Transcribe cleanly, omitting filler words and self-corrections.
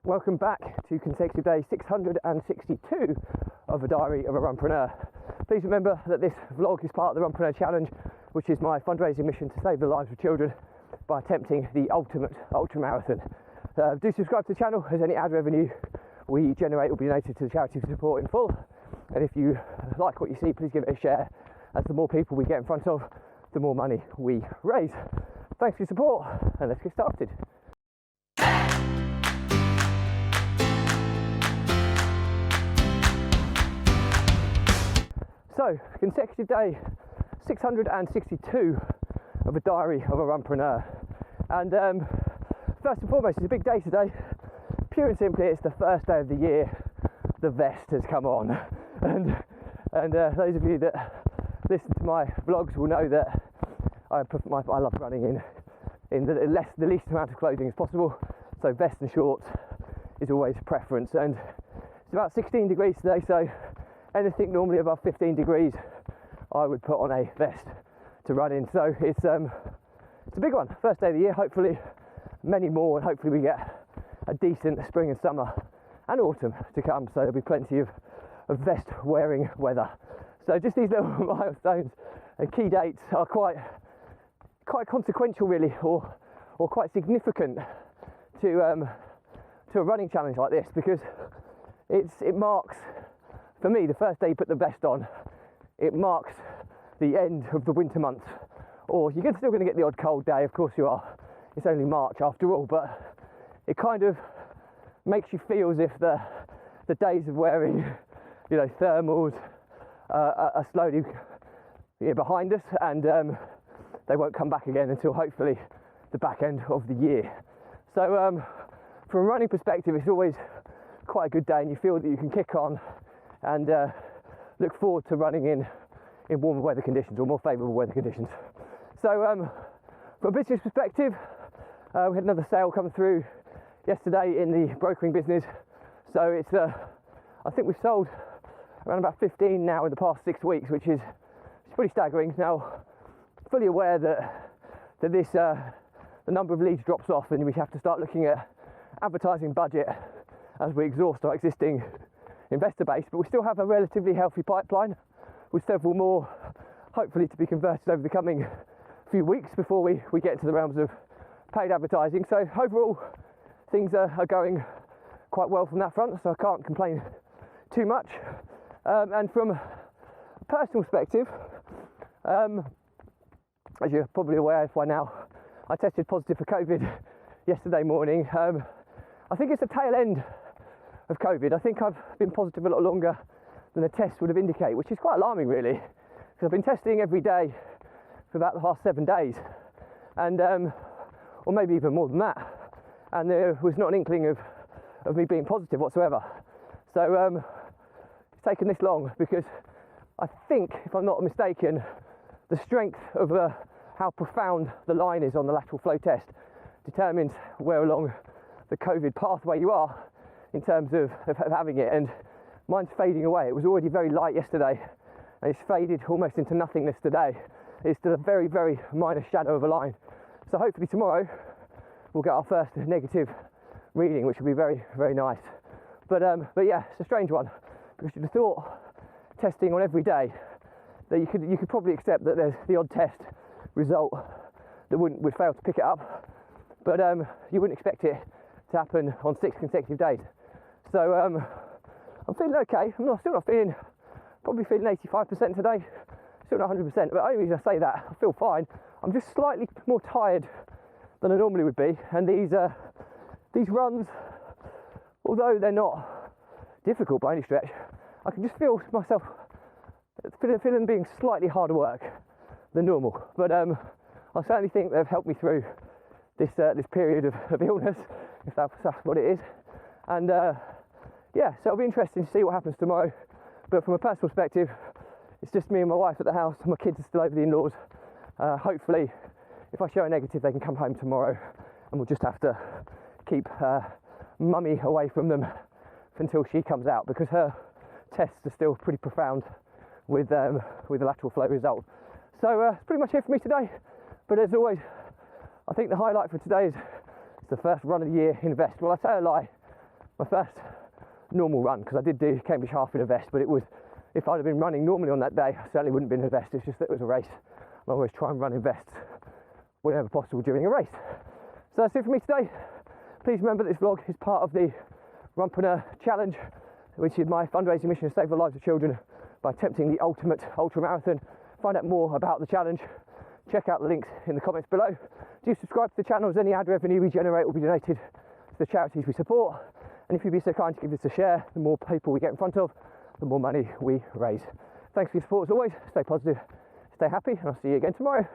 Welcome back to consecutive day 662 of a diary of a Runpreneur. Please remember that this vlog is part of the Runpreneur challenge, which is my fundraising mission to save the lives of children by attempting the ultimate ultra marathon. Do subscribe to the channel, as any ad revenue we generate will be donated to the charity we support in full. And if you like what you see, please give it a share, as the more people we get in front of, the more money we raise. Thanks for your support, and let's get started. So, consecutive day 662 of a diary of a Runpreneur. And first and foremost, it's a big day today. Pure and simply, it's the first day of the year. The vest has come on. And those of you that listen to my vlogs will know that I love running in the least amount of clothing as possible. So vest and shorts is always a preference. And it's about 16 degrees today, so anything normally above 15 degrees I would put on a vest to run in. So it's a big one, first day of the year. Hopefully many more, and hopefully we get a decent spring and summer and autumn to come, so there'll be plenty of vest wearing weather. So just these little milestones and key dates are quite consequential really, or quite significant to a running challenge like this, because it marks, for me, the first day you put the vest on, it marks the end of the winter months. Or you're still going to get the odd cold day, of course you are. It's only March after all, but it kind of makes you feel as if the days of wearing, thermals are slowly behind us, and they won't come back again until hopefully the back end of the year. So from a running perspective, it's always quite a good day, and you feel that you can kick on and look forward to running in warmer weather conditions, or more favourable weather conditions. So from a business perspective, we had another sale come through yesterday in the brokering business. So it's I think we've sold around about 15 now in the past 6 weeks, which is pretty staggering. Now, fully aware that this the number of leads drops off, and we have to start looking at advertising budget as we exhaust our existing investor base, but we still have a relatively healthy pipeline with several more hopefully to be converted over the coming few weeks before we get into the realms of paid advertising. So overall things are going quite well from that front, so I can't complain too much. And from a personal perspective, as you're probably aware by now, I tested positive for COVID yesterday morning. I think it's the tail end of COVID. I think I've been positive a lot longer than the test would have indicated, which is quite alarming really, because I've been testing every day for about the past 7 days, and or maybe even more than that, and there was not an inkling of me being positive whatsoever. So it's taken this long because I think, if I'm not mistaken, the strength of how profound the line is on the lateral flow test determines where along the COVID pathway you are in terms of having it, and mine's fading away. It was already very light yesterday, and it's faded almost into nothingness today. It's still a very, very minor shadow of a line. So hopefully tomorrow we'll get our first negative reading, which will be very, very nice. But yeah, it's a strange one, because you'd have thought, testing on every day, that you could probably accept that there's the odd test result that would fail to pick it up, but you wouldn't expect it to happen on 6 consecutive days. So I'm feeling okay. I'm still not feeling, probably feeling 85% today, still not 100%, but the only reason I say that, I feel fine. I'm just slightly more tired than I normally would be, and these runs, although they're not difficult by any stretch, I can just feel myself feeling them being slightly harder work than normal. But I certainly think they've helped me through this period of illness, if that's what it is. And yeah, so it'll be interesting to see what happens tomorrow. But from a personal perspective, it's just me and my wife at the house. My kids are still over the in-laws. Hopefully, if I show a negative, they can come home tomorrow, and we'll just have to keep mummy away from them until she comes out, because her tests are still pretty profound with the lateral flow result. So that's pretty much it for me today. But as always, I think the highlight for today is it's the first run of the year in Vest. Well, I say a lie. my first normal run, because I did do Cambridge Half in a vest, but it was, if I'd have been running normally on that day, I certainly wouldn't have been in a vest. It's just that it was a race. I always try and run in vests whenever possible during a race. So that's it for me today. Please remember that this vlog is part of the Runpreneur challenge, which is my fundraising mission to save the lives of children by attempting the ultimate ultra marathon. Find out more about the challenge. Check out the links in the comments below. Do subscribe to the channel, as any ad revenue we generate will be donated to the charities we support. And if you'd be so kind to give this a share, the more people we get in front of, the more money we raise. Thanks for your support as always. Stay positive, stay happy, and I'll see you again tomorrow.